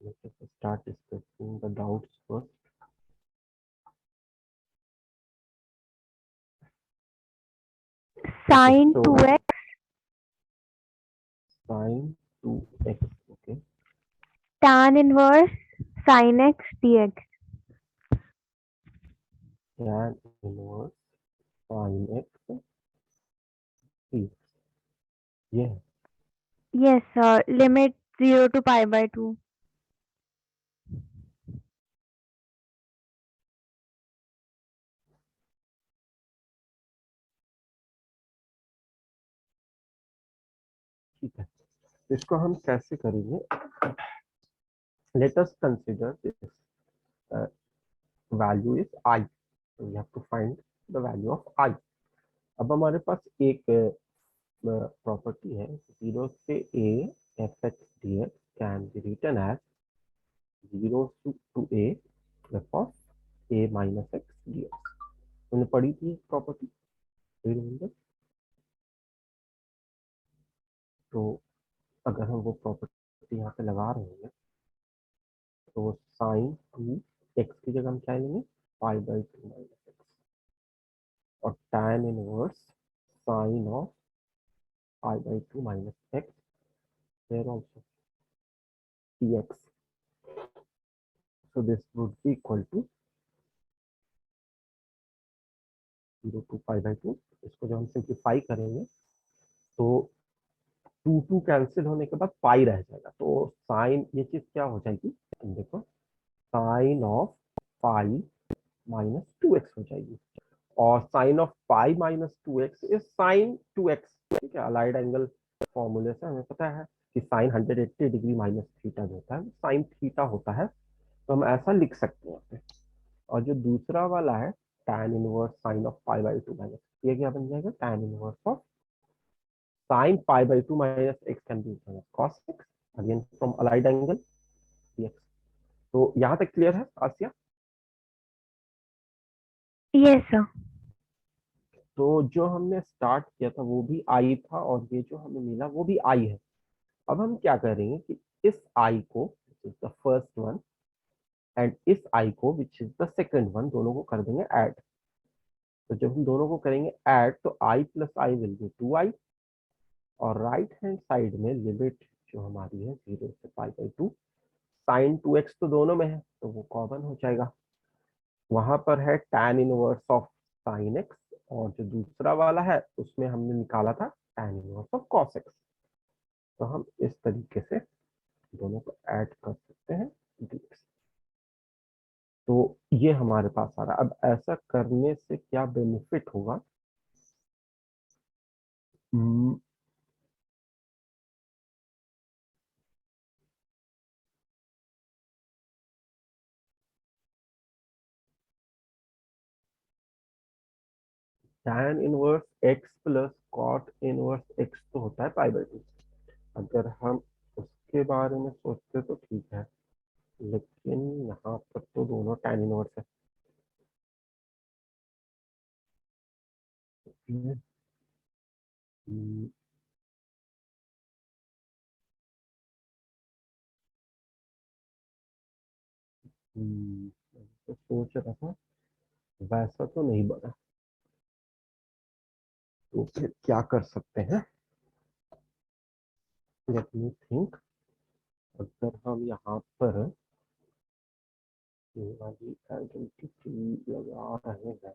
Let us start discussing the doubts first. Sine So 2x, sine 2x, okay, tan inverse sin x dx. tan inverse sin x dx. Yeah, Yes, sir. Limit 0 to pi by 2. ठीक है। इसको हम कैसे करेंगे? Let us consider this uh, value is I. So we have to find the value of I. अब हमारे पास एक property है, 0 से a fx dx can be written as 0 to a f of a minus x dx. तुमने पढ़ी थी property? तो अगर हम वो प्रॉपर्टी यहाँ पे लगा रहे हैं तो साइन 2x की जगह हम क्या लेंगे? पाई बाई 2 माइनस एक्स, और tan inverse sine of pi by 2 minus x there also dx. So this would be equal to 0 to pi by 2. इसको जब हम सिंप्लीफाई करेंगे तो 2 कैंसिल होने के बाद पाई रह जाएगा, तो साइन ये चीज क्या हो जाएगी? देखो, sign of pi minus 2x हो जाएगी, और sine of pi minus 2x is sine 2x. ठीक है, अलाइड एंगल फॉर्मूले से हमें पता है कि साइन 180 डिग्री माइनस थीटा जो होता है साइन थीटा होता है, तो हम ऐसा लिख सकते हैं यहाँ पे। और जो दूसरा वाला है tan inverse sine of pi by 2 minus, ये क्या बन जाएगा? tan inverse of sine pi by 2 minus x can B cos x, again from allied angle dx. तो यहाँ तक क्लियर है आसिया? Yes, sir. तो जो हमने स्टार्ट किया था वो भी आई था, और ये जो हमें मिला वो भी आई है। अब हम क्या करेंगे कि इस आई को, which is the first one, and इस आई को which is the second one, दोनों को कर देंगे ऐड। तो जब हम दोनों को करेंगे ऐड तो i plus i will be 2i, और राइट हैंड साइड में लिमिट जो हमारी है 0 से पाई बाई 2, साइन 2x तो दोनों में है तो वो कॉमन हो जाएगा। वहां पर है tan inverse of sine x, और जो दूसरा वाला है उसमें हमने निकाला था tan inverse of cos x. तो हम इस तरीके से दोनों को ऐड कर सकते हैं dx। तो ये हमारे पास आ रहा है। अब ऐसा करने से क्या बेनिफिट होगा? tan inverse x plus cot inverse x तो होता है पाई बाई 2। अगर हम उसके बारे में सोचते तो ठीक है, लेकिन यहाँ पर तो दोनों tan इनवर्स है। हम्म, मैं तो सोच रहा था वैसा तो नहीं बना, तो फिर क्या कर सकते हैं? Let me think. अगर हम यहाँ पर ये वाली आइडेंटिटी लगा रहे हैं,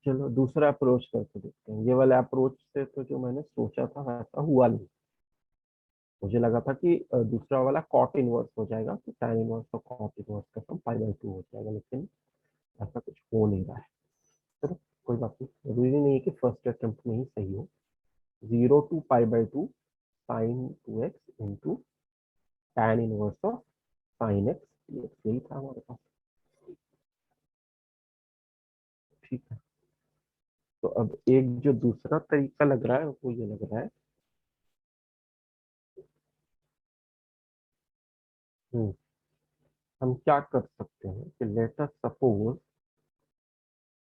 चलो दूसरा अप्रोच करके देखते हैं। ये वाले अप्रोच से तो जो मैंने सोचा था वैसा हुआ नहीं। मुझे लगा था कि दूसरा वाला कॉट इनवर्स हो जाएगा, तो tan इनवर्स और कॉट इनवर्स का सम पाई बाई 2 हो जाएगा, लेकिन ऐसा कुछ हो नहीं रहा है। चलो कोई बात नहीं, जरूरी नहीं है कि फर्स्ट अटेम्प्ट में ही सही हो। 0 to pi by 2 sine 2x into tan inverse of sine x, यही था हमारे पास। ठीक है, तो अब एक जो दूसरा तरीका लग रहा है वो ये लग रहा है हम क्या कर सकते हैं कि let us suppose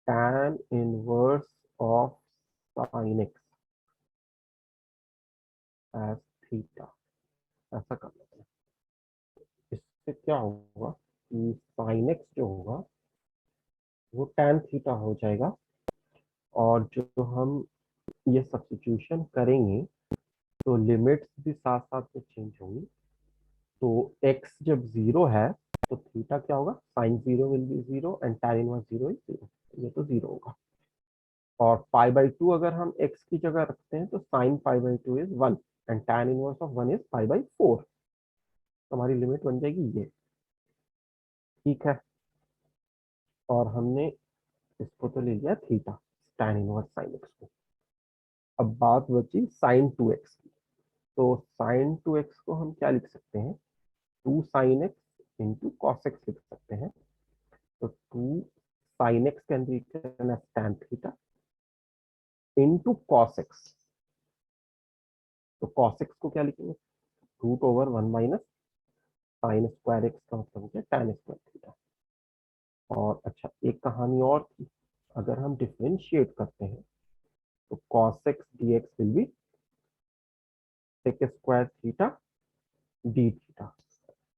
tan inverse of sin x as theta, ऐसा कर लेते हैं। इससे क्या होगा कि sin x जो होगा वो tan थीटा हो जाएगा, और जो हम ये सब्स्टिट्यूशन करेंगे तो लिमिट्स भी साथ साथ में चेंज होंगी। तो x जब 0 है तो थीटा क्या होगा, sine 0 will be 0 and tan inverse 0 is 0, ये तो 0 होगा। और π/2 अगर हम x की जगह रखते हैं तो sine π/2 is 1 and tan inverse of 1 is π/4। तो हमारी लिमिट बन जाएगी ये, ठीक है। और हमने इसको तो ले लिया theta, tan inverse sign x को। अब बात बची साइन 2x की। तो साइन 2x को हम क्या लिख सकते हैं, 2 sin x into cos x लिख सकते हैं। तो 2 sin x can be written as tan theta into cos x. तो कॉस एक्स को क्या लिखेंगे, root over 1 minus sine square x का मतलब हो गया tan स्क्वायर थीटा। और अच्छा, एक कहानी और थी, अगर हम डिफरेंशिएट करते हैं तो cos x dx will be sec square theta D theta.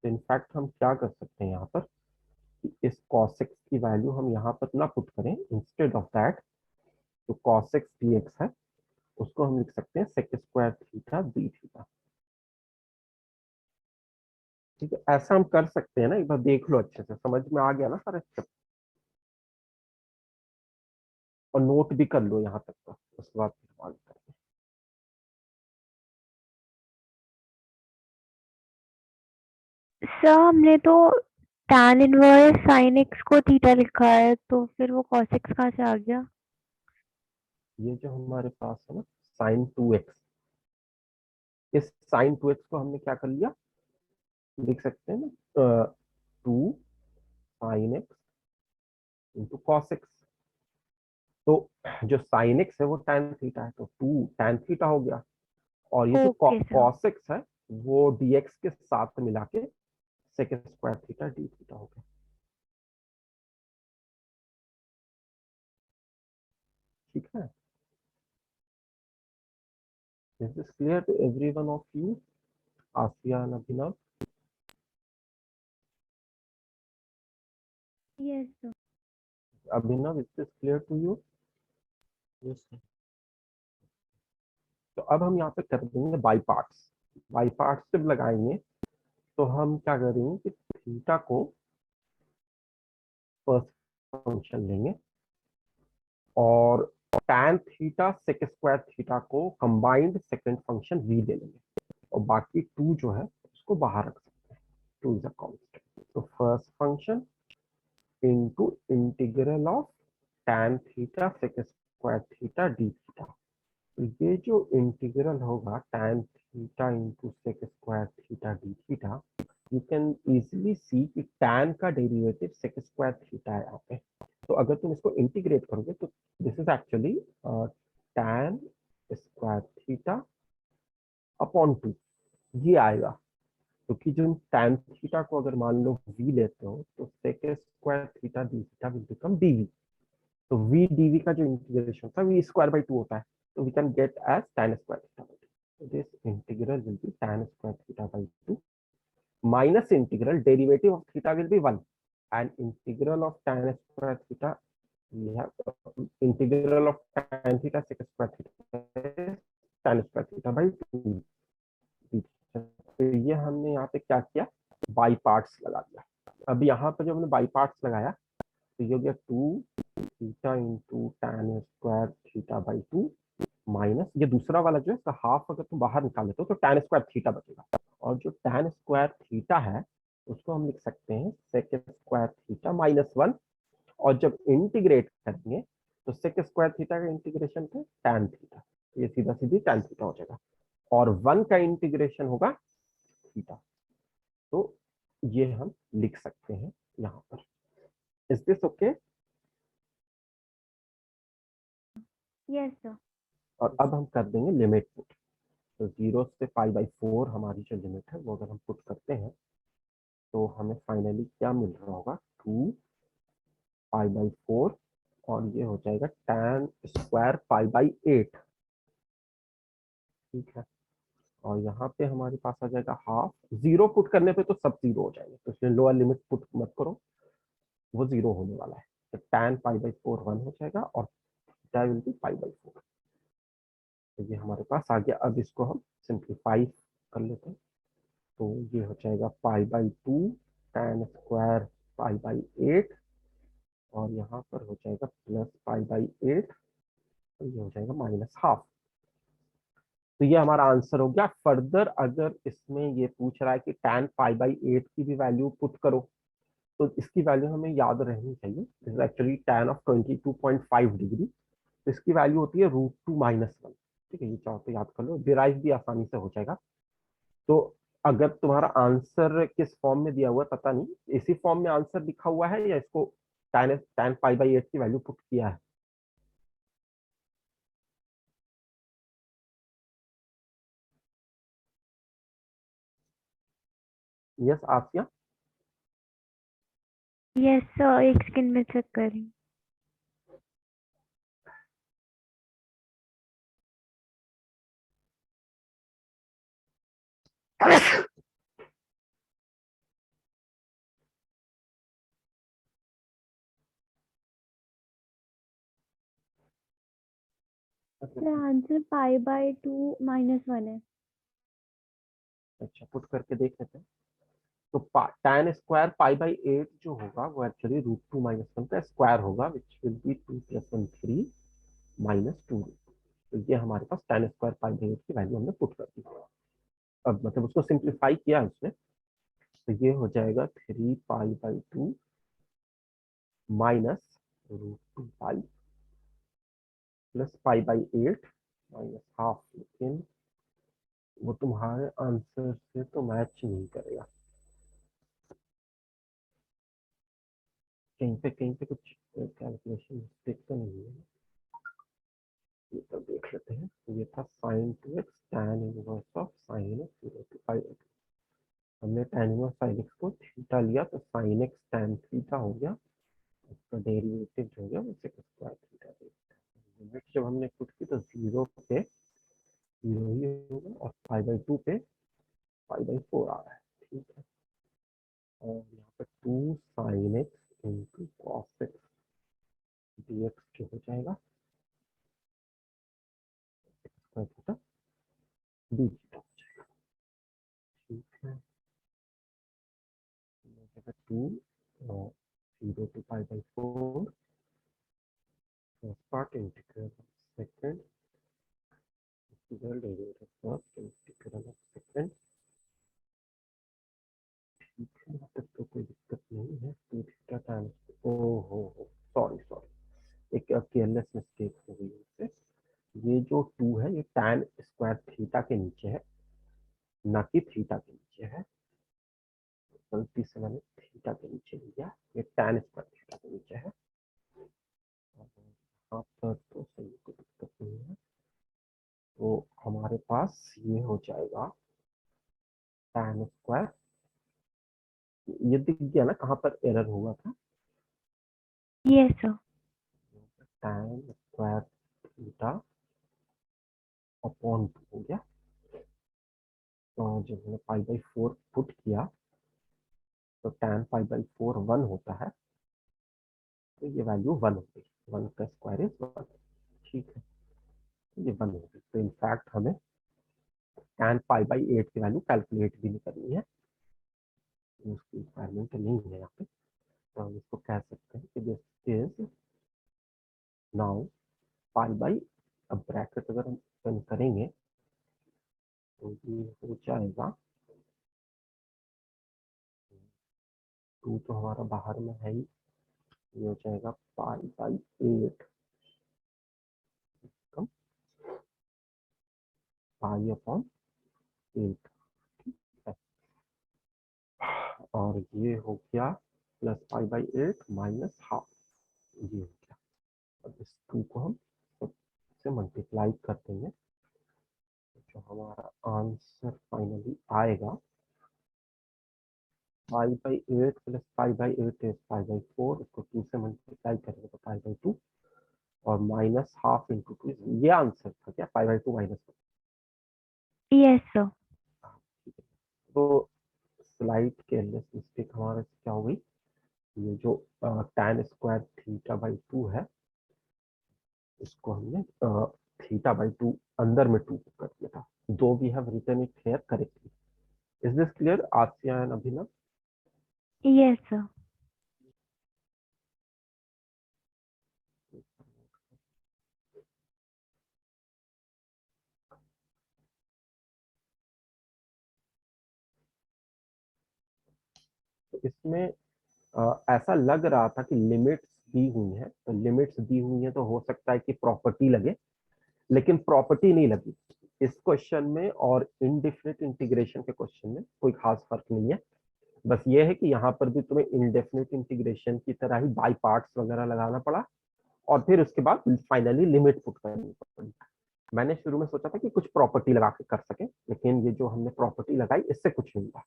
तो इनफैक्ट हम क्या कर सकते हैं यहाँ पर कि इस cos x की वैल्यू हम यहाँ पर ना पुट करें, इंस्टेड ऑफ दैट जो cos x dx है उसको हम लिख सकते हैं sec square theta D theta. ठीक है, ऐसा हम कर सकते हैं ना, एक बार देख लो अच्छे से, समझ में आ गया ना सारा स्टेप। और नोट भी कर लो यहाँ तक का, उसके बाद फिर आगे करेंगे। सर हमने तो tan इनवर्स sin x को थीटा लिखा है, तो फिर वो cos x कहाँ से आ गया? ये जो हमारे पास है ना साइन 2x, इस साइन 2x को हमने क्या कर लिया, लिख सकते हैं ना 2 sine x into cos x. तो जो साइन एक्स है वो tan थीटा है, तो 2 tan थीटा हो गया। और ये जो ओके सर। कॉस एक्स है वो dx के साथ मिला के sec square theta D theta हो गया। ठीक है, is this clear to every one of you, Aasiya and Abhinav? Yes sir. Abhinav, is this clear to you? Yes sir. तो अब हम यहाँ पे कर देंगे बाई पार्ट्स। बाई पार्ट्स जब लगाएंगे तो हम क्या करेंगे कि थीटा को फर्स्ट फंक्शन लेंगे और tan theta sec square theta को कंबाइंड सेकंड फंक्शन v ले लेंगे, और बाकी 2 जो है उसको बाहर रख सकते हैं, 2 इज अ कांस्टेंट। तो first function into integral of tan theta sec square theta D theta. तो ये जो इंटीग्रल होगा tan theta into sec square theta D theta, you can easily see कि tan का डेरिवेटिव सेक स्क्वायर थीटा है यहाँ पे। तो अगर तुम इसको इंटीग्रेट करोगे तो this is actually tan square theta upon 2, ये आएगा। क्योंकि जो tan थीटा को अगर मान लो v लेते हो तो sec square theta D theta will become dv। तो v dv का जो इंटीग्रेशन होता है v स्क्वायर बाई 2 होता है, तो we can get as tan square theta by 2। This integral will be tan square theta by 2 minus integral derivative of theta will be 1 and integral of tan square theta, we have integral of tan theta sec square theta is tan square theta by 2। तो ये हमने यहाँ पे क्या किया, by parts लगा दिया। अब यहाँ पे जब हमने बाई पार्ट्स लगाया तो ये हो गया 2 theta into tan square theta by 2 minus ये दूसरा वाला जो है इसका हाफ अगर तुम बाहर निकाल लेते हो तो tan स्क्वायर थीटा बचेगा। और जो tan स्क्वायर थीटा है उसको हम लिख सकते हैं सेक स्क्वायर थीटा माइनस 1। और जब इंटीग्रेट करेंगे तो सेक स्क्वायर थीटा का इंटीग्रेशन थे tan थीटा, ये सीधा सीधी tan थीटा हो जाएगा। और 1 का इंटीग्रेशन होगा थीटा। तो ये हम लिख सकते हैं यहाँ पर। Is this okay? Yes sir. और अब हम कर देंगे लिमिट पुट। तो 0 से π/4 हमारी जो लिमिट है वो अगर हम पुट करते हैं तो हमें फाइनली क्या मिल रहा होगा, 2 पाई बाई 4, और ये हो जाएगा tan स्क्वायर पाई बाई 8। ठीक है, और यहाँ पे हमारे पास आ जाएगा हाफ। जीरो पुट करने पे तो सब जीरो हो जाएंगे, तो इसलिए लोअर लिमिट पुट मत करो, वो जीरो होने वाला है। तो tan पाई बाई 4 1 हो जाएगा और theta will be pi by 4। तो ये हमारे पास आ गया। अब इसको हम सिंप्लीफाई कर लेते हैं, तो ये हो जाएगा पाई by 2 tan square pi by 8, और यहाँ पर हो जाएगा प्लस पाई बाई 8, तो ये हो जाएगा माइनस हाफ। तो ये हमारा आंसर हो गया। फर्दर अगर इसमें ये पूछ रहा है कि tan पाई बाई 8 की भी वैल्यू पुट करो, तो इसकी वैल्यू हमें याद रहनी चाहिए। This is actually tan of 22.5 degree, तो इसकी वैल्यू होती है √2 - 1। ठीक है, ये चाहो तो याद कर लो, डिराइव भी आसानी से हो जाएगा। तो अगर तुम्हारा आंसर किस फॉर्म में दिया हुआ है पता नहीं, इसी फॉर्म में आंसर लिखा हुआ है या इसको tan पाई बाई 8 की वैल्यू पुट किया है? यस आसिया। यस सर, एक सेकंड में चेक कर रही हूँ। सर आंसर पाई/2 - 1 है। अच्छा, पुट करके देख लेते हैं। तो tan स्क्वायर पाई बाई 8 जो होगा वो एक्चुअली √2 - 1 का स्क्वायर होगा, विच विल बी 2 + 1 3 -2। तो ये हमारे पास tan स्क्वायर पाई बाई 8 की वैल्यू हमने पुट कर दी। अब मतलब उसको सिंप्लीफाई किया है उसने, तो ये हो जाएगा 3 पाई by 2 minus √2 pi plus pi by 8 minus half. लेकिन वो तुम्हारे आंसर से तो मैच नहीं करेगा, कहीं पे कुछ कैलकुलेशन मिस्टेक तो नहीं है। ये तो देख लेते हैं। ये था sin2x tan inverse of sin x 0 to 5x। हमने tan इनवर्स sin x को थीटा लिया, तो sin x tan थीटा हो गया, उसका डेरिवेटिव जो हो गया वो sec स्क्वायर थीटा। लिमिट जब हमने पुट की तो 0 पे 0 ही होगा, और पाई बाई 2 पे पाई बाई 4 आ रहा है। ठीक है, और यहाँ पर 2 sin x into cos x dx जो हो जाएगा स्क्वायर थीटा डी थीटा। ठीक है, 2 0 to pi by 4 first part integral of second integral derivative first integral of second। ठीक है, यहाँ तक तो कोई दिक्कत नहीं है। 2 थीटा टाइम्स, ओहो सॉरी सॉरी, एक केयरलेस मिस्टेक हो गई उससे। ये जो 2 है ये tan स्क्वायर थीटा के नीचे है, ना कि थीटा के नीचे है। गलती से मैंने थीटा के नीचे लिया, ये tan स्क्वायर थीटा के नीचे है। यहाँ पर तो सही, कोई दिक्कत नहीं है। तो हमारे पास ये हो जाएगा tan स्क्वायर, ये दिख गया ना कहाँ पर एरर हुआ था। Yes sir. tan square theta upon 2 हो गया। तो जब हमने पाई बाई 4 पुट किया तो tan पाई बाई 4 1 होता है, तो ये वैल्यू 1 हो गई। 1 का स्क्वायर इज 1। ठीक है, तो ये 1 हो गई। तो इनफैक्ट हमें tan पाई बाई 8 की वैल्यू कैलकुलेट भी नहीं करनी है, उसकी रिक्वायरमेंट नहीं है यहाँ पे। तो हम इसको कह सकते हैं कि this is now pi by, अब ब्रैकेट अगर हम ओपन करेंगे तो ये हो जाएगा, 2 तो हमारा बाहर में है ही, ये हो जाएगा pi by 8 come pi upon 8। और ये हो गया plus pi by 8 minus half, ये हो गया। अब इस 2 को हम सबसे मल्टीप्लाई कर देंगे, जो हमारा आंसर फाइनली आएगा 5/8 प्लस 5/8 इज 5/4, इसको 2 से मल्टीप्लाई करेंगे तो 5/2 और माइनस हाफ इंटू 2, ये आंसर था क्या? 5/2 माइनस 1। Yes sir. तो स्लाइड केयरलेस मिस्टेक हमारे से क्या हो गई, ये जो tan स्क्वायर थीटा बाई 2 है, इसको हमने थीटा बाई 2 अंदर में 2 कर दिया था, though we have written it here correctly. Is this clear Aasiya and Abhinav? Yes sir. तो इसमें ऐसा लग रहा था कि लिमिट्स दी हुई है, तो लिमिट्स दी हुई है तो हो सकता है कि प्रॉपर्टी लगे, लेकिन प्रॉपर्टी नहीं लगी इस क्वेश्चन में, और इनडेफिनिट इंटीग्रेशन के क्वेश्चन में कोई खास फर्क नहीं है। बस ये है कि यहाँ पर भी तुम्हें इनडेफिनिट इंटीग्रेशन की तरह ही बाई पार्ट्स वगैरह लगाना पड़ा, और फिर उसके बाद फाइनली लिमिट पुट करनी पड़ी। मैंने शुरू में सोचा था कि कुछ प्रॉपर्टी लगा के कर सके, लेकिन ये जो हमने प्रॉपर्टी लगाई इससे कुछ नहीं हुआ।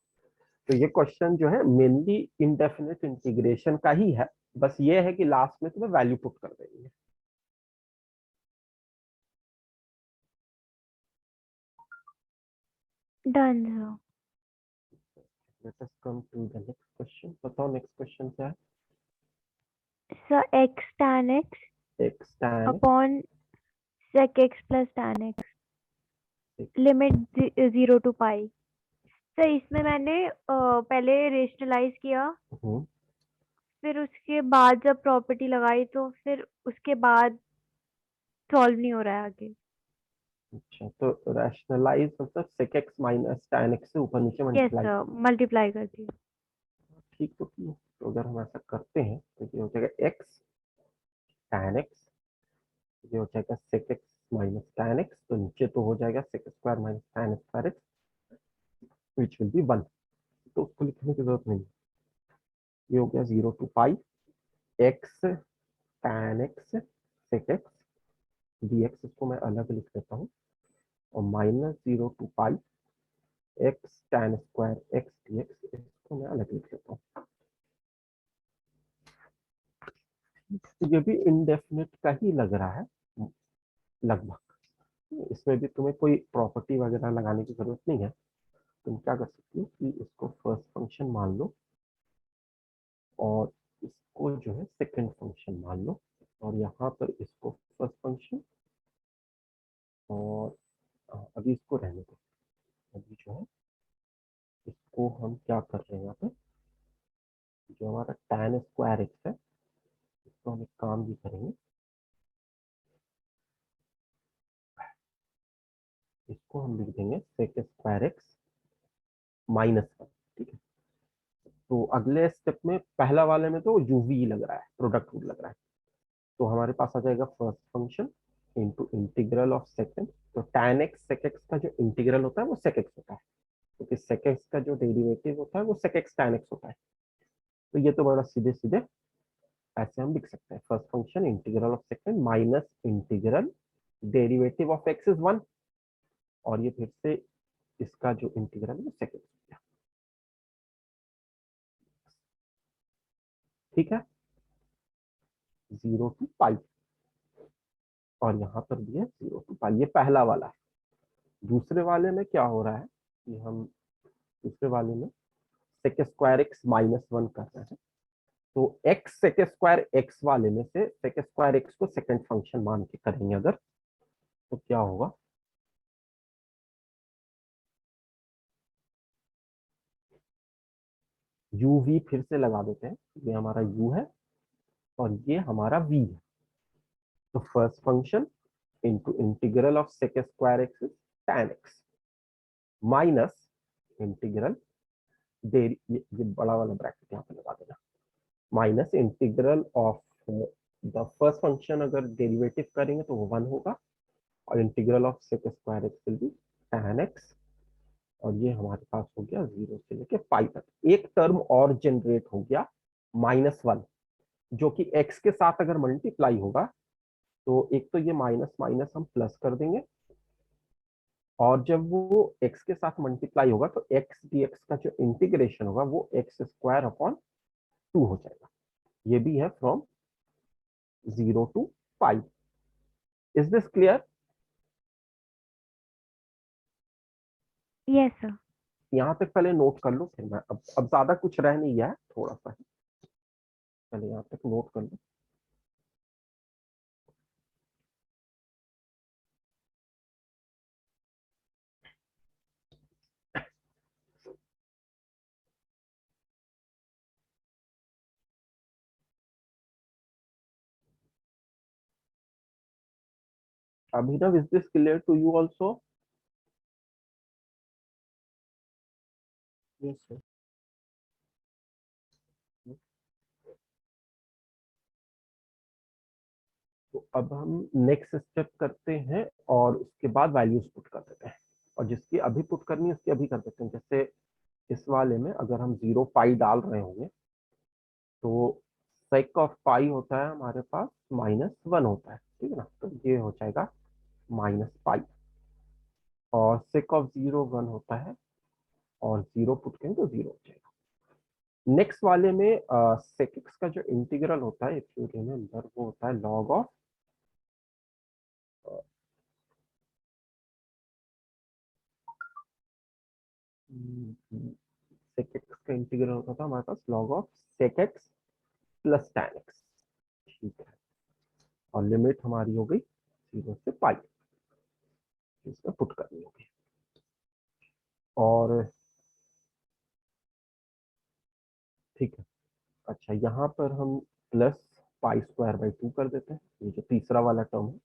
तो ये क्वेश्चन जो है मेनली इनडेफिनिट इंटीग्रेशन का ही है, बस ये है कि लास्ट में तुम्हें वैल्यू पुट कर देनी है। Done sir. Let us come to the next question. बताओ नेक्स्ट क्वेश्चन क्या है? Sir x tan x x tan upon sec x plus tan x x। Limit 0 to पाई। सर इसमें मैंने पहले रेशनलाइज किया, फिर उसके बाद जब प्रॉपर्टी लगाई तो फिर उसके बाद सॉल्व नहीं हो रहा है आगे। अच्छा, तो रैशनलाइज मतलब sec x minus tan x से ऊपर नीचे यस मल्टीप्लाई सर, करना। मल्टीप्लाई कर दी। ठीक तो किया। तो अगर हम ऐसा करते हैं तो ये हो जाएगा x tan x, ये हो जाएगा sec x minus tan x, तो नीचे तो हो जाएगा sec square minus tan square x which will be 1। तो उसको लिखने की जरूरत नहीं, ये हो गया 0 to pi x tan x sec x dx, इसको मैं अलग लिख देता हूँ, और minus 0 to pi x tan square x dx, इसको मैं अलग लिख देता हूँ। तो ये भी इंडेफिनिट का ही लग रहा है लगभग, इसमें भी तुम्हें कोई प्रॉपर्टी वगैरह लगाने की जरूरत नहीं है। तुम क्या कर सकती हो कि इसको फर्स्ट फंक्शन मान लो, और इसको जो है सेकंड फंक्शन मान लो, और यहाँ पर इसको फर्स्ट फंक्शन, और अभी इसको रहने दो। अभी जो है इसको हम क्या कर रहे हैं, यहाँ पे जो हमारा tan स्क्वायर एक्स है, इसको हम एक काम भी करेंगे, इसको हम लिख देंगे सेक स्क्वायर एक्स माइनस 1। ठीक है, तो अगले स्टेप में पहला वाले में तो यूवी लग रहा है, प्रोडक्ट रूल लग रहा है, तो हमारे पास आ जाएगा first function into integral of second. तो tan x sec x का जो इंटीग्रल होता है वो sec x होता है, क्योंकि तो sec x का जो डेरिवेटिव होता है वो sec x tan x होता है। तो ये तो बड़ा सीधे सीधे ऐसे हम लिख सकते हैं, first function integral of second minus integral derivative of x is 1, और ये फिर से इसका जो इंटीग्रल है वो sec x हो गया। ठीक है, 0 to पाई, और यहाँ पर भी है 0 to पाई, ये पहला वाला है। दूसरे वाले में क्या हो रहा है कि हम दूसरे वाले में सेक स्क्वायर एक्स माइनस 1 कर रहे हैं, तो एक्स सेक स्क्वायर एक्स वाले में से सेक स्क्वायर एक्स को सेकंड फंक्शन मान के करेंगे अगर, तो क्या होगा, यू वी फिर से लगा देते हैं, ये हमारा यू है और ये हमारा वी है। तो first function into integral of sec square x is tan x minus integral ये बड़ा वाला ब्रैकेट यहाँ पे लगा देना, minus integral of the first function, अगर डेरिवेटिव करेंगे तो वो 1 होगा, और integral of sec square x will be tan x, और ये हमारे पास हो गया 0 से लेके पाई तक। एक टर्म और जनरेट हो गया -1, जो कि x के साथ अगर मल्टीप्लाई होगा तो एक तो ये माइनस माइनस हम प्लस कर देंगे, और जब वो x के साथ मल्टीप्लाई होगा तो x dx का जो इंटीग्रेशन होगा वो x² अपॉन 2 हो जाएगा। ये भी है from 0 to pi. Is this clear? Yes sir. यहाँ तक पहले नोट कर लो, फिर मैं अब ज्यादा कुछ रह नहीं गया है, थोड़ा सा है, पहले यहाँ तक नोट कर लो। Abhinav, is this clear to you also? Yes, sir. तो अब हम नेक्स्ट स्टेप करते हैं और उसके बाद वैल्यूज पुट कर देते हैं, और जिसकी अभी पुट करनी है उसकी अभी कर देते हैं। जैसे इस वाले में अगर हम 0 पाई डाल रहे होंगे तो सेक ऑफ पाई होता है हमारे पास -1 होता है, ठीक है ना, तो ये हो जाएगा -पाई। और सेक ऑफ 0 1 होता है, और 0 पुट करेंगे तो 0 हो जाएगा। नेक्स्ट वाले में सेक एक्स का जो इंटीग्रल होता है, इफ यू रिमेंबर, वो होता है लॉग ऑफ सेक एक्स का इंटीग्रल होता था हमारे पास log of sec x plus tan x, ठीक है। और लिमिट हमारी हो गई 0 से पाई, इसमें पुट करनी होगी। और ठीक है, अच्छा यहाँ पर हम प्लस पाई² 2 कर देते हैं, ये जो तीसरा वाला टर्म है।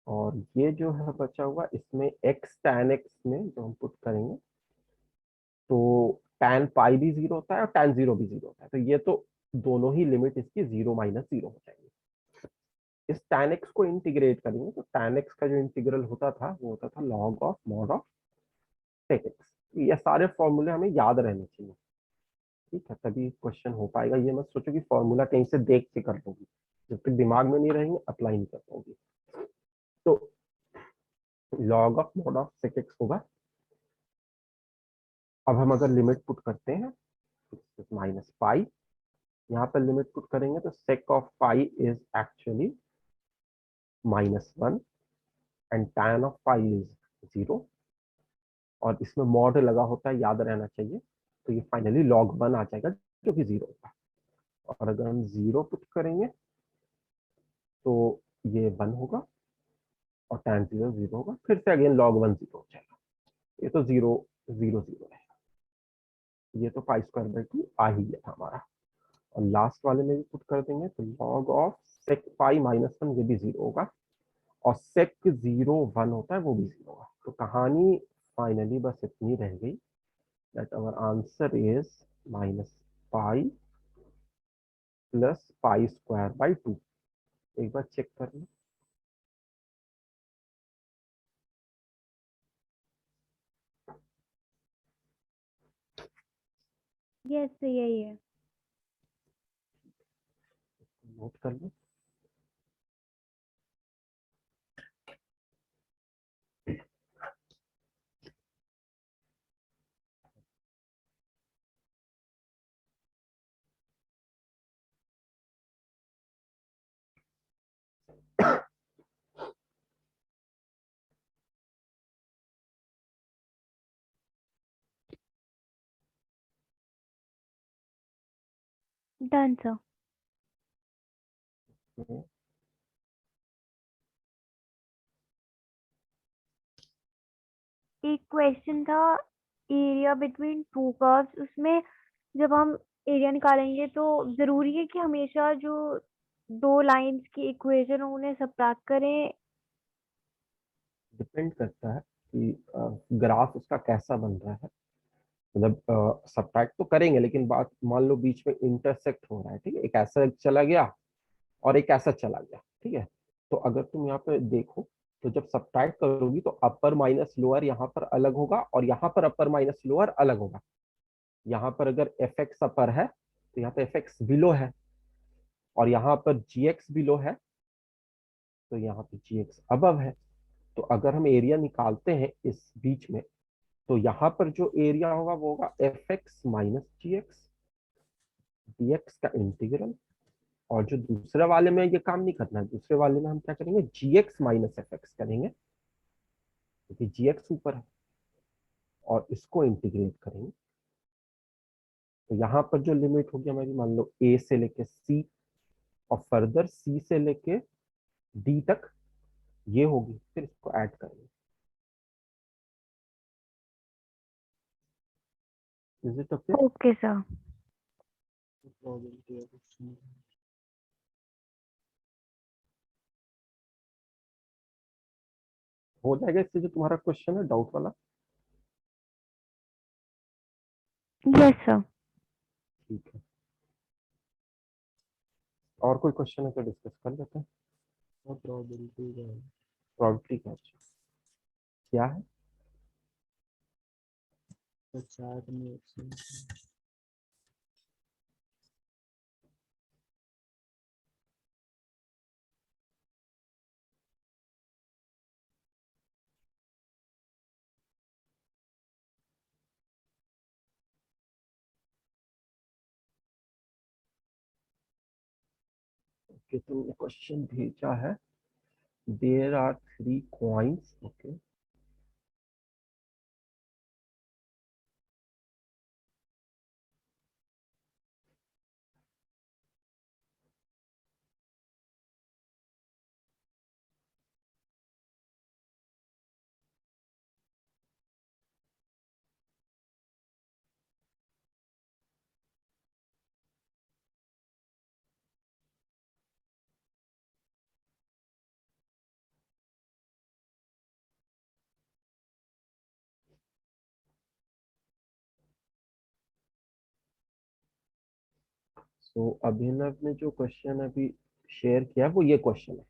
और ये जो है बचा हुआ, इसमें एक्स टैन एक्स में जो हम पुट करेंगे तो टैन पाई भी 0 होता है और टैन 0 भी 0 होता है, तो ये तो दोनों ही लिमिट इसकी 0 - 0 हो जाएंगी। इस tan x को इंटीग्रेट करेंगे तो tan x का जो इंटीग्रल होता था वो होता था log of mod of sec x। ये सारे फॉर्मूले हमें याद रहने चाहिए, ठीक है, तभी क्वेश्चन हो पाएगा। ये मत सोचो कि फॉर्मूला कहीं से देख के कर लोगी, जब तक दिमाग में नहीं रहेंगे अप्लाई नहीं कर पाओगी। तो log of mod of sec x होगा। अब हम अगर लिमिट पुट करते हैं -पाई, यहाँ पर लिमिट पुट करेंगे तो sec of pi is actually -1 and tan of pi is 0, और इसमें मॉड लगा होता है, याद रहना चाहिए। तो ये फाइनली log 1 आ जाएगा जो कि 0 होगा। और अगर हम 0 पुट करेंगे तो ये 1 होगा, और tan 0 0 होगा, फिर से अगेन log 1 0 हो जाएगा। ये तो 0 0 0 है, ये तो पाई² 2 आ ही गया था हमारा। और लास्ट वाले में भी पुट कर देंगे तो log ऑफ sec पाई -1, ये भी 0 होगा, और sec 0 1 होता है वो भी 0 होगा। तो कहानी फाइनली बस इतनी रह गई, that our answer is -pi plus pi 2। एक बार चेक कर लो। यस यही है। नोट कर लो। Done sir. एक क्वेश्चन था, एरिया बिटवीन टू कर्व्स, उसमें जब हम एरिया निकालेंगे तो जरूरी है कि हमेशा जो दो लाइंस की इक्वेशन हो उन्हें सबट्रैक्ट करें? डिपेंड करता है कि ग्राफ उसका कैसा बन रहा है, मतलब सब्ट्रैक्ट तो करेंगे, लेकिन बात मान लो बीच में इंटरसेक्ट हो रहा है, ठीक है, एक ऐसा चला गया और एक ऐसा चला गया, ठीक है। तो अगर तुम यहाँ पे देखो तो जब सब्ट्रैक्ट करोगी तो अपर माइनस लोअर यहाँ पर अलग होगा, और यहाँ पर अपर माइनस लोअर अलग होगा। यहाँ पर अगर एफ एक्स अपर है तो यहाँ पे एफ एक्स बिलो है, और यहाँ पर जी एक्स बिलो है तो यहाँ पे जी एक्स अबव है। तो अगर हम एरिया निकालते हैं इस बीच में, तो यहाँ पर जो एरिया होगा वो होगा एफ एक्स माइनस जी एक्स डी एक्स का इंटीग्रल। और जो दूसरे वाले में ये काम नहीं करना है, दूसरे वाले में हम क्या करेंगे, जी एक्स माइनस एफ एक्स करेंगे, क्योंकि जी एक्स ऊपर है, और इसको इंटीग्रेट करेंगे। तो यहाँ पर जो लिमिट होगी हमारी, मान लो ए से लेके सी और फर्दर सी से लेके डी तक ये होगी, फिर इसको ऐड करेंगे। Is it okay? Okay sir. Probability of action. हो जाएगा इससे जो तुम्हारा क्वेश्चन है डाउट वाला? Yes sir. ठीक है, और कोई क्वेश्चन है तो डिस्कस कर लेते हैं। और प्रोबेबिलिटी का प्रोबेबिलिटी का क्या है? तो चार्ट में एक्शन। कि तुमने क्वेश्चन भेजा है, देयर आर 3 कॉइन्स। ओके, सो अभिनव ने जो क्वेश्चन अभी शेयर किया वो ये क्वेश्चन है,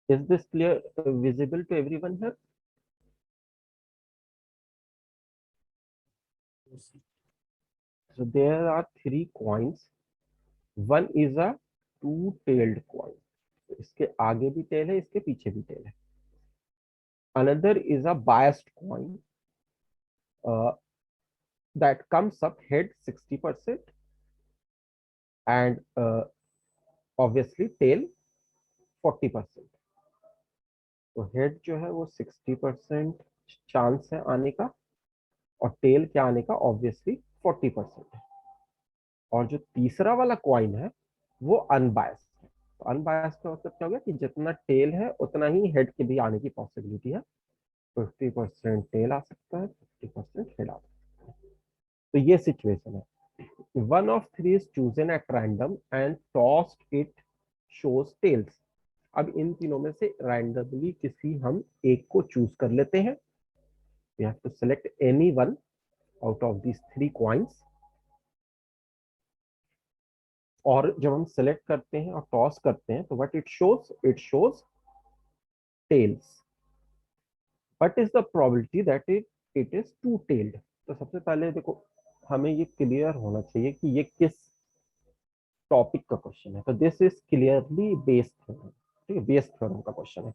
is this clear visible to everyone here? So there are 3 coins. One is a two-tailed coin. तो इसके आगे भी टेल है, इसके पीछे भी टेल है. Another is a biased coin that comes up head 60% and obviously tail 40%. तो हेड जो है वो 60% चांस है आने का, और टेल क्या आने का, ऑब्वियसली 40% है. और जो तीसरा वाला कॉइन है वो अनबायस्ड है. तो अनबायस्ड का मतलब क्या हो गया कि जितना टेल है उतना ही हेड के भी आने की पॉसिबिलिटी है. 50% टेल आ सकता है, 50% हेड आ सकता है. तो ये सिचुएशन है. One of three is chosen at random and tossed it shows tails. अब इन तीनों में से रैंडमली किसी हम एक को चूज कर लेते हैं. We have to select any one out of these 3 coins. और जब हम सेलेक्ट करते हैं और टॉस करते हैं तो what it shows tails. What is the probability that it is two tailed? तो सबसे पहले देखो, हमें ये क्लियर होना चाहिए कि ये किस टॉपिक का क्वेश्चन है. तो this is clearly based theorem. ठीक है, बेस्ड थ्योरम का क्वेश्चन है.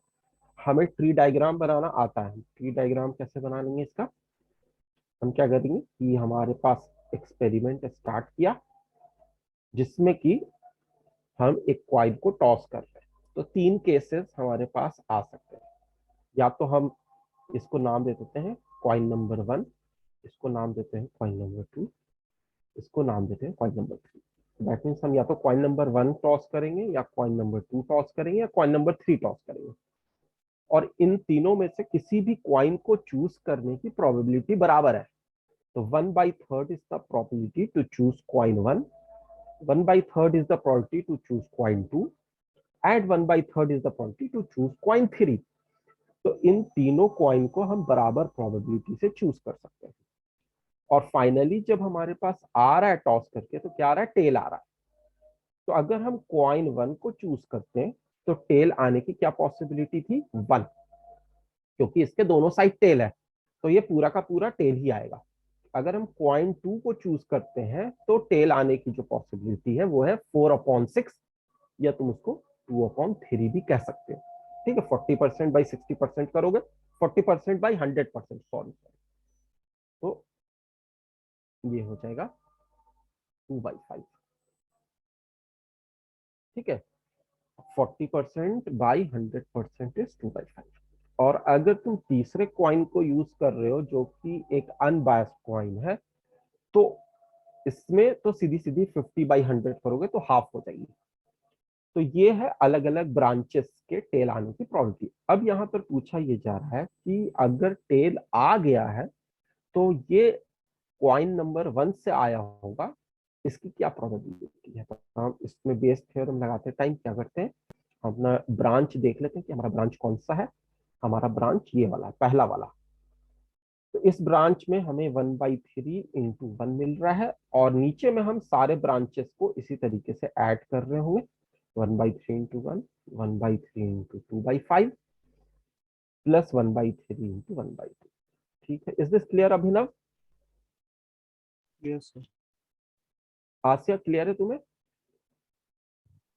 हमें ट्री डायग्राम बनाना आता है. ट्री डायग्राम कैसे बना लेंगे इसका? हम क्या करेंगे कि हमारे पास एक्सपेरिमेंट स्टार्ट किया जिसमें कि हम एक क्वाइन को टॉस कर रहे हैं. तो 3 केसेस हमारे पास आ सकते हैं. या तो हम इसको नाम दे देते हैं कॉइन नंबर 1, इसको नाम देते हैं कॉइन नंबर 2, इसको नाम देते हैं कॉइन नंबर 3. दैट मीन्स हम या तो कॉइन नंबर 1 टॉस करेंगे, या कॉइन नंबर 2 टॉस करेंगे, या कॉइन नंबर 3 टॉस करेंगे. और इन तीनों में से किसी भी कॉइन को चूज करने की प्रोबेबिलिटी बराबर है. तो 1/3 is the probability to choose coin 1, 1/3 is the probability to choose coin 2, and 1/3 is the probability to choose coin 3. तो इन तीनों कॉइन को हम बराबर प्रोबेबिलिटी से चूज कर सकते हैं. और फाइनली जब हमारे पास आ रहा है टॉस करके, तो क्या आ रहा है, टेल आ रहा है. तो अगर हम कॉइन 1 को चूज करते हैं तो टेल आने की क्या पॉसिबिलिटी थी, 1, क्योंकि इसके दोनों साइड टेल है, तो ये पूरा का पूरा टेल ही आएगा. अगर हम कॉइन 2 को चूज करते हैं तो टेल आने की जो पॉसिबिलिटी है वो है 4/6, या तुम उसको 2/3 भी कह सकते हो. ठीक है, 40% बाई 60% करोगे, 40% बाई 100%, सॉरी। तो ये हो जाएगा 2/5। ठीक है, 40% बाई 100% इज 2/5। और अगर तुम तीसरे क्वाइन को यूज कर रहे हो जो कि एक अनबायस्ड क्वाइन है, तो इसमें तो सीधी सीधी 50/100 करोगे तो हाफ हो जाएगी। तो ये है अलग अलग ब्रांचेस के टेल आने की प्रोबेबिलिटी। अब यहाँ पर पूछा ये जा रहा है कि अगर टेल आ गया है तो ये क्वाइन नंबर 1 से आया होगा, इसकी क्या प्रोबेबिलिटी है। तो हम इसमें बेस थ्योरम लगाते टाइम क्या करते हैं, हम अपना ब्रांच देख लेते हैं कि हमारा ब्रांच कौन सा है। हमारा ब्रांच ये वाला है, पहला वाला। तो इस ब्रांच में हमें 1/3 × 1 मिल रहा है, और नीचे में हम सारे ब्रांचेस को इसी तरीके से ऐड कर रहे होंगे। 1/3 × 1, 1/3 × 2/5 प्लस 1/3 × 1/2। ठीक है, is this clear Abhinav? Yes sir. Aasiya clear है तुम्हें?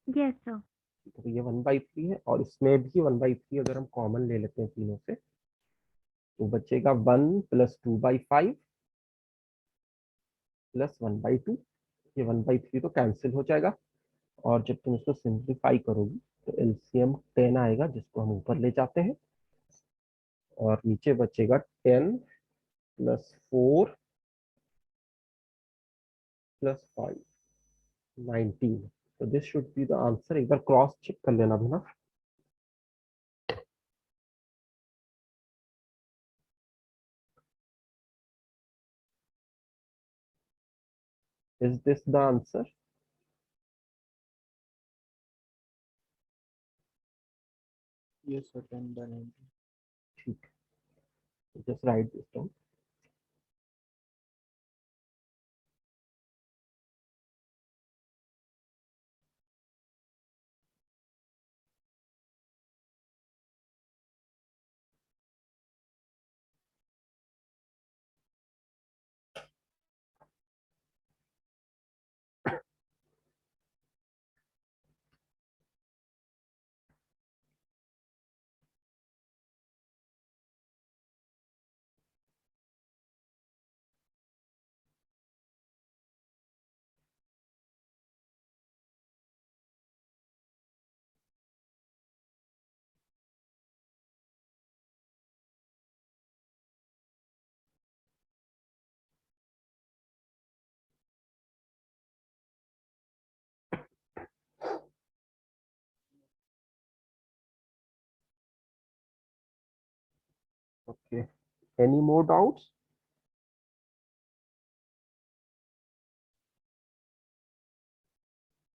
Yes sir. तो ये 1/3 है, और इसमें भी 1/3 अगर हम कॉमन ले लेते हैं तीनों से, तो बचेगा 1 + 2/5 प्लस 1/2। ये 1/3 तो कैंसिल हो जाएगा, और जब तुम इसको सिंप्लीफाई करोगी तो एलसीएम 10 आएगा, जिसको हम ऊपर ले जाते हैं, और नीचे बचेगा 10 + 4 + 5, 19। तो this should be the answer. एक बार क्रॉस चेक कर लेना भी ना। Is this the answer? Yes sir, 10/19। ठीक, just right this down. Okay, any more doubts?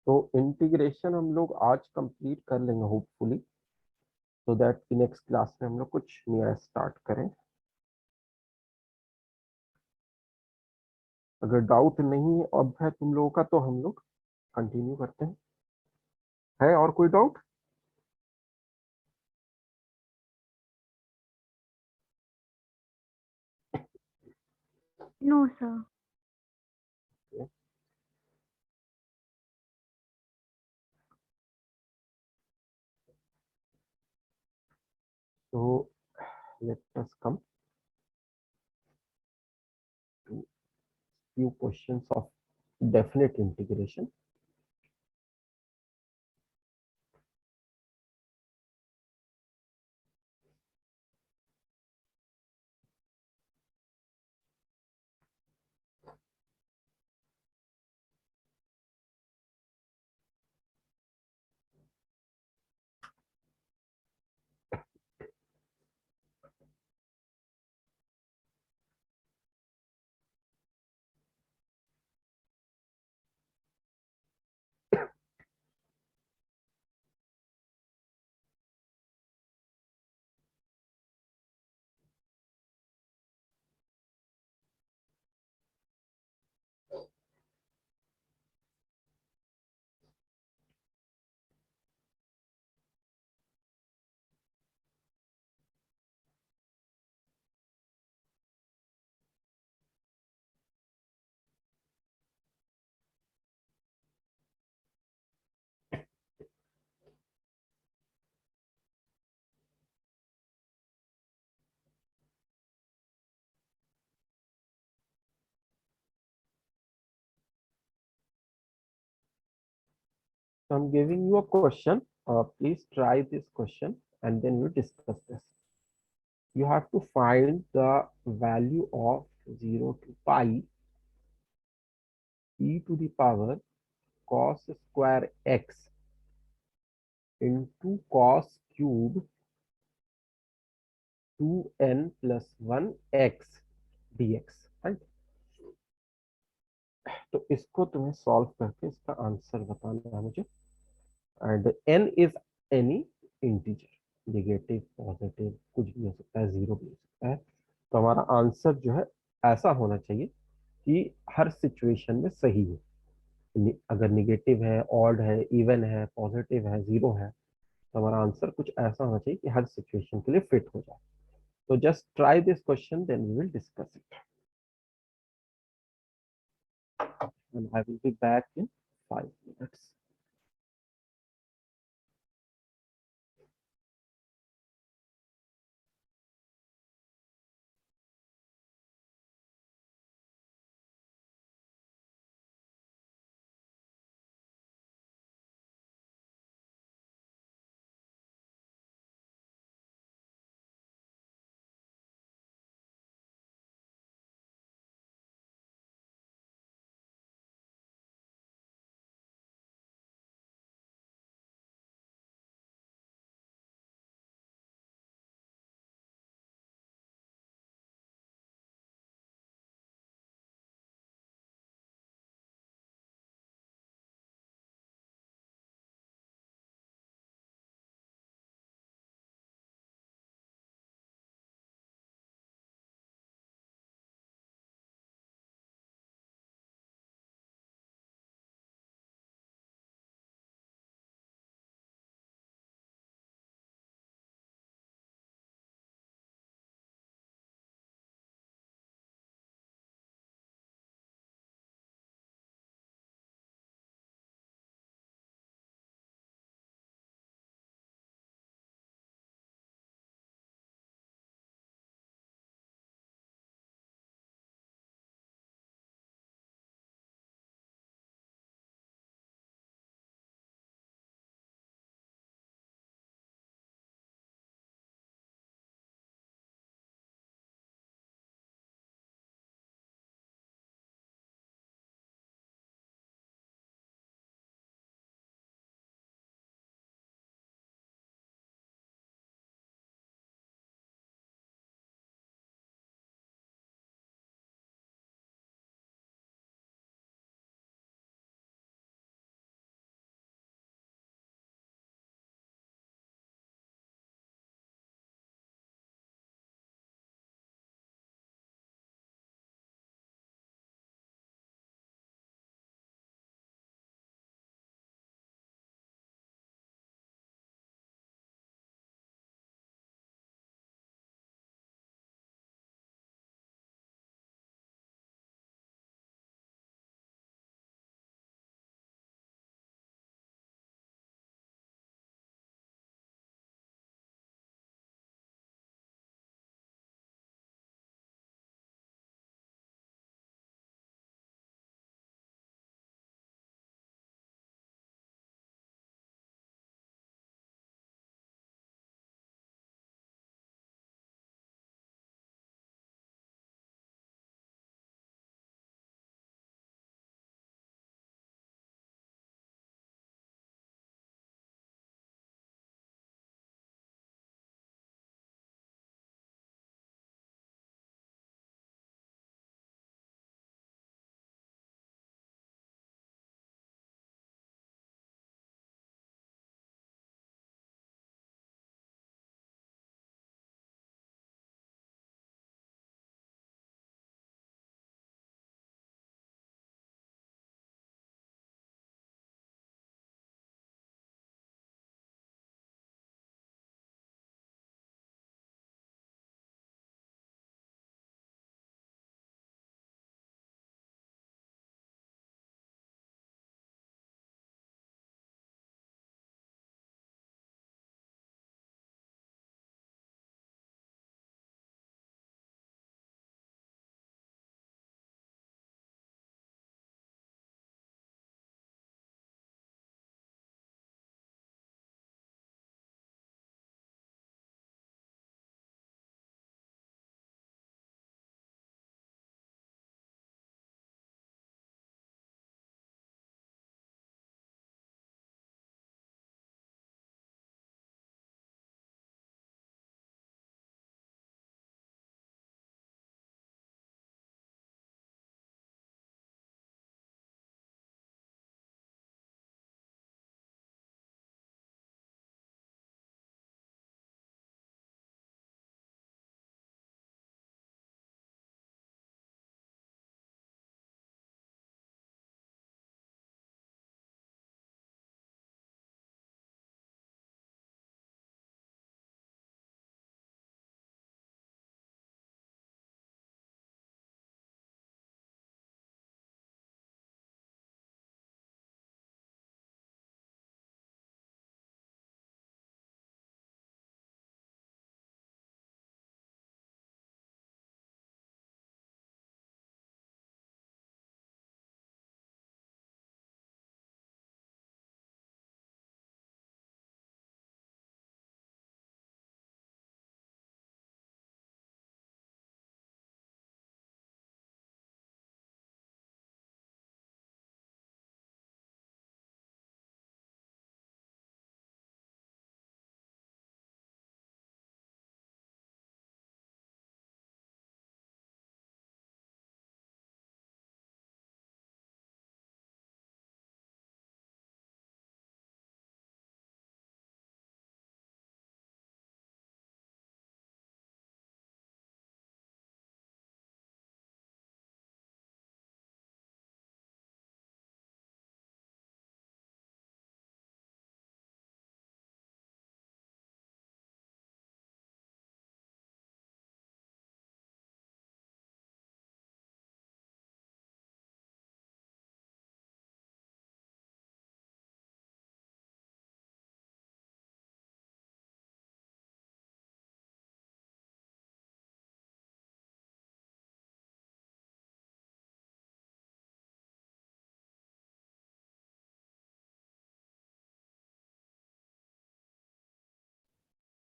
तो इंटीग्रेशन हम लोग आज कंप्लीट कर लेंगे होपफुली, सो दैट कि नेक्स्ट क्लास में हम लोग कुछ नया स्टार्ट करें। अगर डाउट नहीं अब है तुम लोगों का तो हम लोग कंटिन्यू करते हैं। है और कोई doubt? No sir. So let us come to few questions of definite integration. So I'm giving you a question. Please try this question and then we discuss this. You have to find the value of 0 to pi e to the power cos square x into cos cube 2n plus 1 x dx, right. तो इसको तुम्हें solve करके इसका answer बताना है मुझे। And n is any integer, negative positive कुछ भी हो सकता है, जीरो भी हो सकता है। तो हमारा आंसर जो है ऐसा होना चाहिए कि हर सिचुएशन में सही हो। अगर निगेटिव है, ऑड है, इवन है, पॉजिटिव है, जीरो है, तो हमारा आंसर कुछ ऐसा होना चाहिए कि हर सिचुएशन के लिए फिट हो जाए। तो just try this question, then we will discuss it, and I will be back in 5 minutes.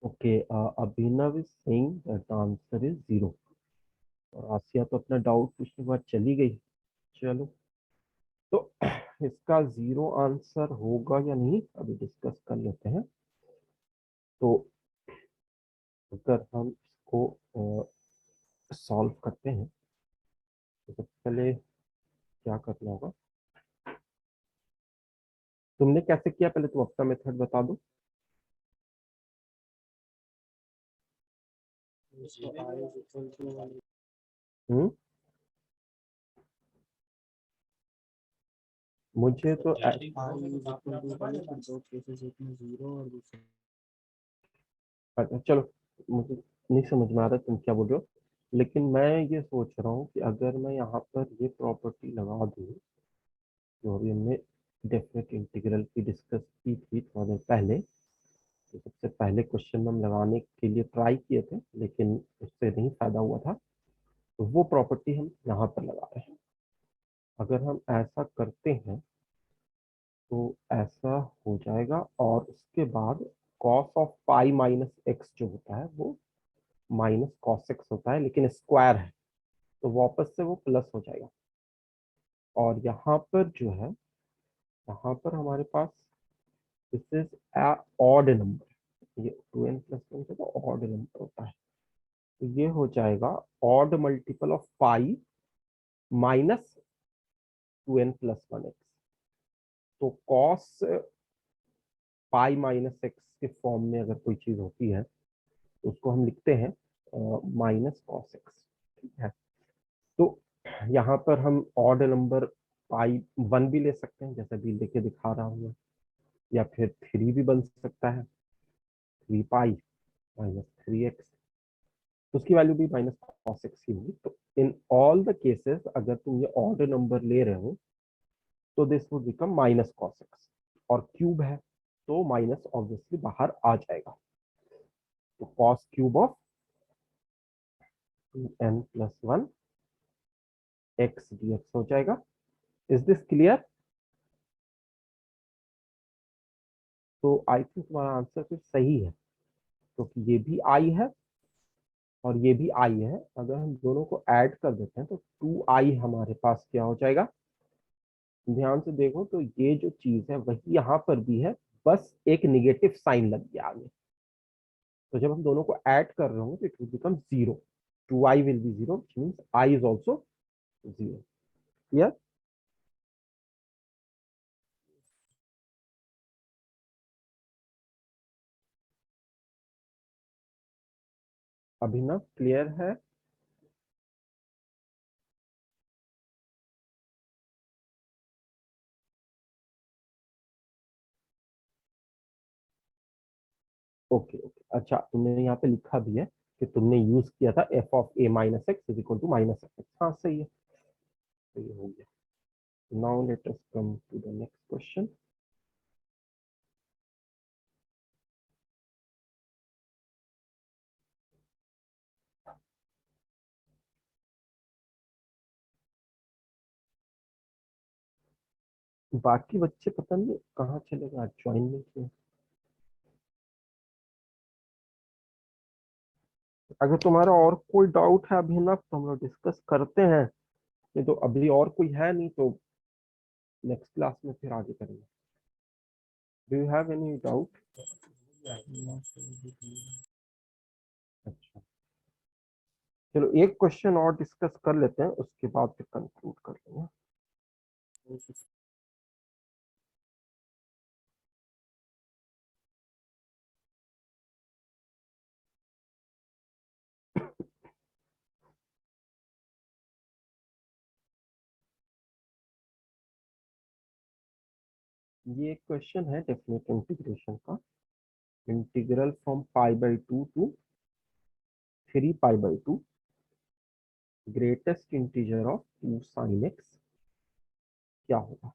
Okay, Abhinav is saying that the answer is 0 और आसिया तो अपना डाउट पूछने के बाद चली गई। चलो, तो इसका 0 आंसर होगा या नहीं अभी डिस्कस कर लेते हैं। तो अगर हम इसको सॉल्व करते हैं तो सबसे पहले क्या करना होगा। तुमने कैसे किया, पहले तुम अपना मेथड बता दो। So I is equal to हम्म मुझे तो I is equal to पहले फिर दो केसेस, एक में 0 और दूसरे अच्छा, चलो, मुझे नहीं समझ में आ रहा तुम क्या बोल रहे हो, लेकिन मैं ये सोच रहा हूँ कि अगर मैं यहाँ पर ये प्रॉपर्टी लगा दूँ जो अभी हमने डेफिनेट इंटीग्रल की डिस्कस की थी थोड़ा देर पहले। तो सबसे पहले क्वेश्चन में हम लगाने के लिए ट्राई किए थे लेकिन उससे नहीं फायदा हुआ था, तो वो प्रॉपर्टी हम यहाँ पर लगा रहे हैं। अगर हम ऐसा करते हैं तो ऐसा हो जाएगा और उसके बाद cos of pi minus x जो होता है वो माइनस कॉस एक्स होता है लेकिन स्क्वायर है, तो वापस से वो प्लस हो जाएगा। और यहाँ पर जो है, यहाँ पर हमारे पास दिस इज ऑड नंबर, ये 2n+1 का तो ऑड नंबर होता है, तो ये हो जाएगा odd multiple of pi minus 2n+1x। तो कॉस पाई माइनस एक्स के फॉर्म में अगर कोई चीज होती है तो उसको हम लिखते हैं माइनस कॉस एक्स। ठीक है, तो यहाँ पर हम ऑड नंबर पाई 1 भी ले सकते हैं जैसे अभी लेके दिखा रहा हूँ मैं, या फिर 3 भी बन सकता है, 3 पाई माइनस 3x, उसकी वैल्यू भी माइनस कॉस एक्स ही होगी। तो इन ऑल द केसेस अगर तुम ये ऑड नंबर ले रहे हो तो this would become minus cos x, और क्यूब है तो माइनस ऑब्वियसली बाहर आ जाएगा, तो cos cube of 2n+1 x dx हो जाएगा। Is this clear? तो आई थिंक तुम्हारा आंसर फिर सही है क्योंकि ये भी आई है और ये भी आई है। अगर हम दोनों को ऐड कर देते हैं तो 2i हमारे पास क्या हो जाएगा, ध्यान से देखो तो ये जो चीज है वही यहाँ पर भी है, बस एक निगेटिव साइन लग गया आगे। तो जब हम दोनों को ऐड कर रहे होंगे तो it will become 0, 2i will be 0 which means i is also 0। Clear? Abhinav clear है? ओके ओके, अच्छा तुमने यहाँ पे लिखा भी है कि तुमने यूज किया था F of A minus x is equal to minus F x. हाँ सही है, तो ये हो गया। Now let us come to the next question. बाकी बच्चे पता नहीं कहाँ चले गए, आज ज्वाइन नहीं किए। अगर तुम्हारा और कोई डाउट है अभिनव तो हम लोग डिस्कस करते हैं, नहीं तो अभी और कोई है नहीं तो नेक्स्ट क्लास में फिर आगे करेंगे। Do you have any doubt? अच्छा, चलो एक क्वेश्चन और डिस्कस कर लेते हैं उसके बाद फिर कंक्लूड कर लेंगे। ये एक क्वेश्चन है डेफिनेट इंटीग्रेशन का, integral from π/2 to 3π/2 greatest integer of 2 sin x क्या होगा।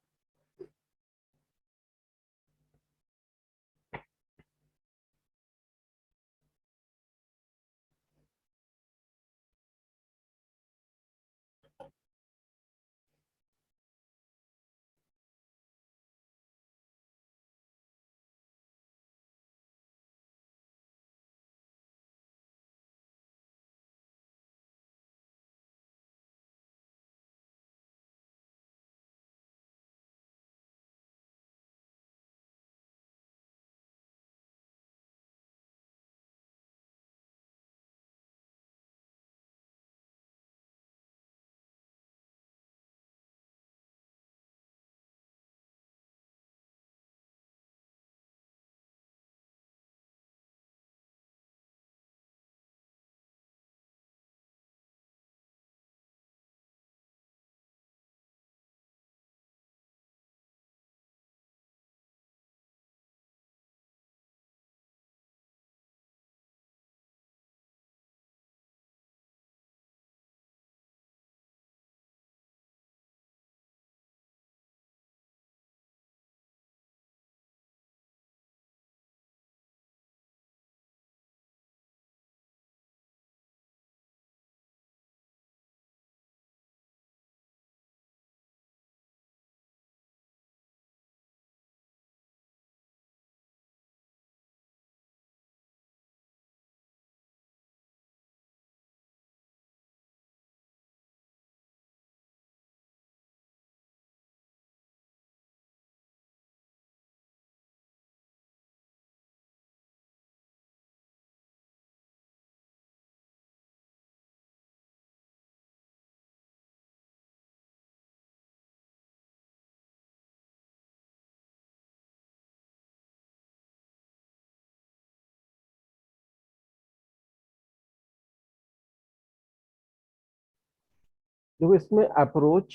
देखो इसमें अप्रोच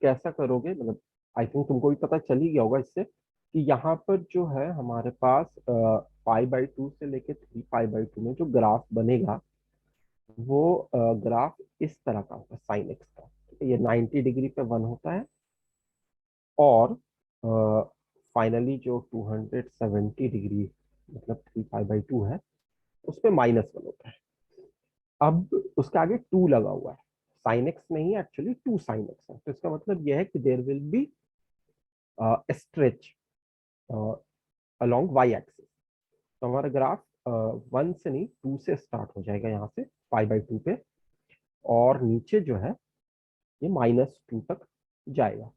कैसा करोगे, मतलब आई थिंक तुमको भी पता चल ही गया होगा इससे कि यहाँ पर जो है हमारे पास π/2 से लेके 3π/2 में जो ग्राफ बनेगा वो ग्राफ इस तरह का होगा साइन एक्स का। ठीक है, ये 90 डिग्री पे 1 होता है और फाइनली जो 270 डिग्री मतलब 3π/2 है उस पे -1 होता है। अब उसके आगे 2 लगा हुआ है, साइन एक्स नहीं एक्चुअली 2 साइन एक्स है, तो इसका मतलब यह है कि there will be stretch along Y axis. तो हमारा ग्राफ 1 से नहीं 2 से स्टार्ट हो जाएगा यहाँ से π/2 पे, और नीचे जो है ये -2 तक जाएगा।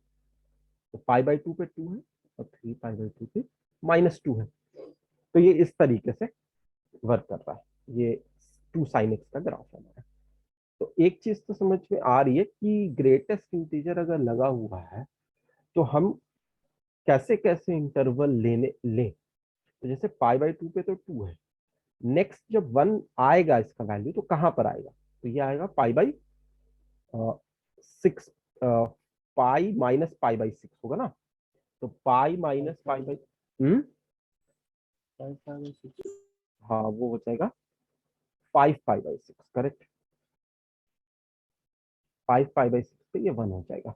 तो π/2 पे 2 है और 3π/2 पे -2 है। तो ये इस तरीके से वर्क कर रहा है, ये 2 साइन एक्स का ग्राफ है हमारा। तो एक चीज तो समझ में आ रही है कि ग्रेटेस्ट इंटीजर अगर लगा हुआ है तो हम कैसे कैसे इंटरवल लेने लें। तो जैसे π/2 पे तो 2 है, नेक्स्ट जब 1 आएगा इसका वैल्यू तो कहां पर आएगा, तो ये आएगा π/6, पाई माइनस π/6 होगा ना। तो पाई माइनस π/, हम्म, 5/6 हाँ वो हो जाएगा 5π/6, करेक्ट। 5π/6 पे ये 1 हो जाएगा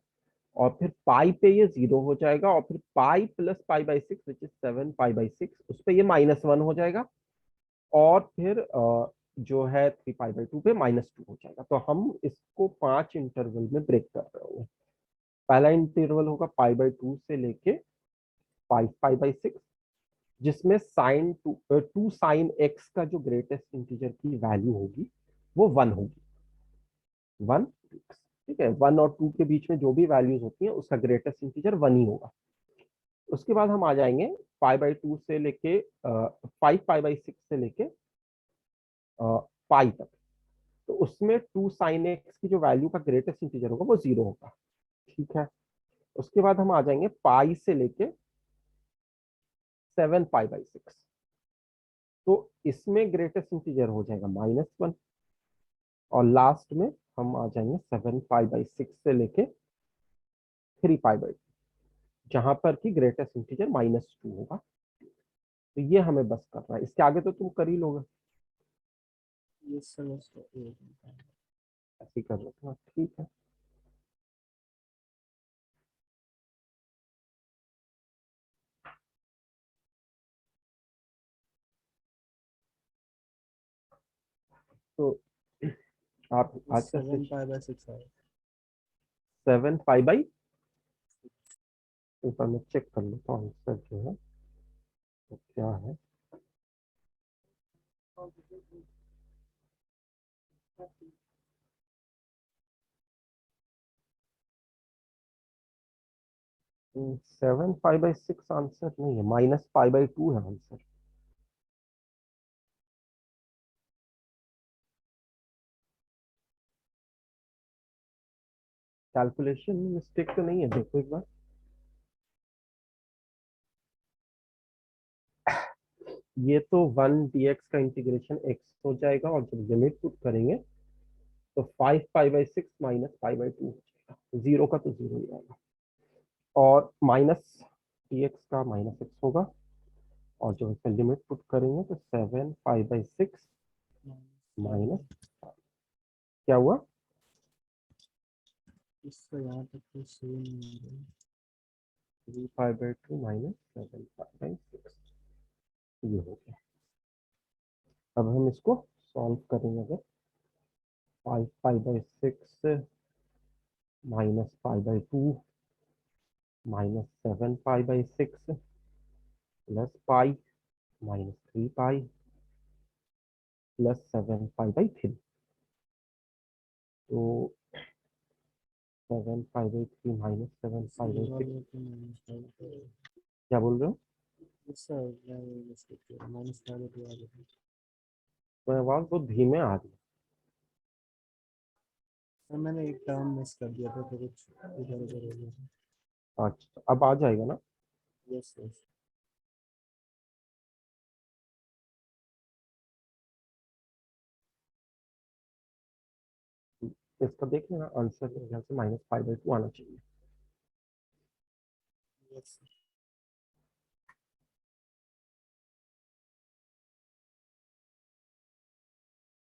और फिर पाई पे ये 0 हो जाएगा और फिर पाई प्लस π/6 विच इज 7π/6 उस पे ये -1 हो जाएगा और फिर जो है 3π/2 पे -2 हो जाएगा। तो हम इसको 5 इंटरवल में ब्रेक कर रहे हैं। पहला इंटरवल होगा π/2 से लेके 5π/6 जिसमें टू साइन एक्स का जो ग्रेटेस्ट इंटीजर की वैल्यू होगी वो 1 होगी, 1 ठीक है। 1 और 2 के बीच में जो भी वैल्यूज होती हैं उसका ग्रेटेस्ट इंटीजर 1 ही होगा। उसके बाद हम आ जाएंगे π/2 से लेके 5π/6 से लेके पाई तक। तो उसमें 2 साइन एक्स की जो वैल्यू का ग्रेटेस्ट इंटीजर होगा वो 0 होगा, ठीक है। उसके बाद हम आ जाएंगे पाई से लेके 7π/6। तो इसमें ग्रेटेस्ट इंटीजर हो जाएगा -1 और लास्ट में हम आ जाएंगे 7π/6 से लेके 3π/2 जहां पर कि ग्रेटेस्ट इंटीजर -2 होगा। तो ये हमें बस करना है, इसके आगे तो तुम कर ही लोगे, ये सब ऐसे ही कर लेते, ठीक है। तो आप आज का 7π/6 है। 7π/, ऊपर मैं चेक कर लेता हूँ आंसर जो है तो क्या है। 7π/6 आंसर नहीं है, -π/2 है आंसर। कैलकुलेशन में मिस्टेक तो नहीं है, देखो एक बार। ये तो 1 dx का इंटीग्रेशन x हो जाएगा और जब लिमिट पुट करेंगे तो 5π/6 -π/2 हो जाएगा, 0 का तो 0 ही आएगा और माइनस dx का -x होगा और जब इसमें लिमिट पुट करेंगे तो 7π/6 माइनस, क्या हुआ, इससे यहाँ तक तो सेम नहीं है। 3π/2 -7π/6, ये हो गया। अब हम इसको सॉल्व करेंगे, अगर 5π/6 -π/2 -7π/6 प्लस पाई -3π प्लस 7π/3। तो 7π/3 -7π/6, क्या बोल रहे हो, तो आवाज बहुत धीमे आ रही सर मैंने एक टर्म मिस कर दिया था तो कुछ इधर उधर हो गया। है। अच्छा अब आ जाएगा ना। Yes yes. इसका देख लेना आंसर मेरे ख्याल से -5/2 आना चाहिए। Yes, sir.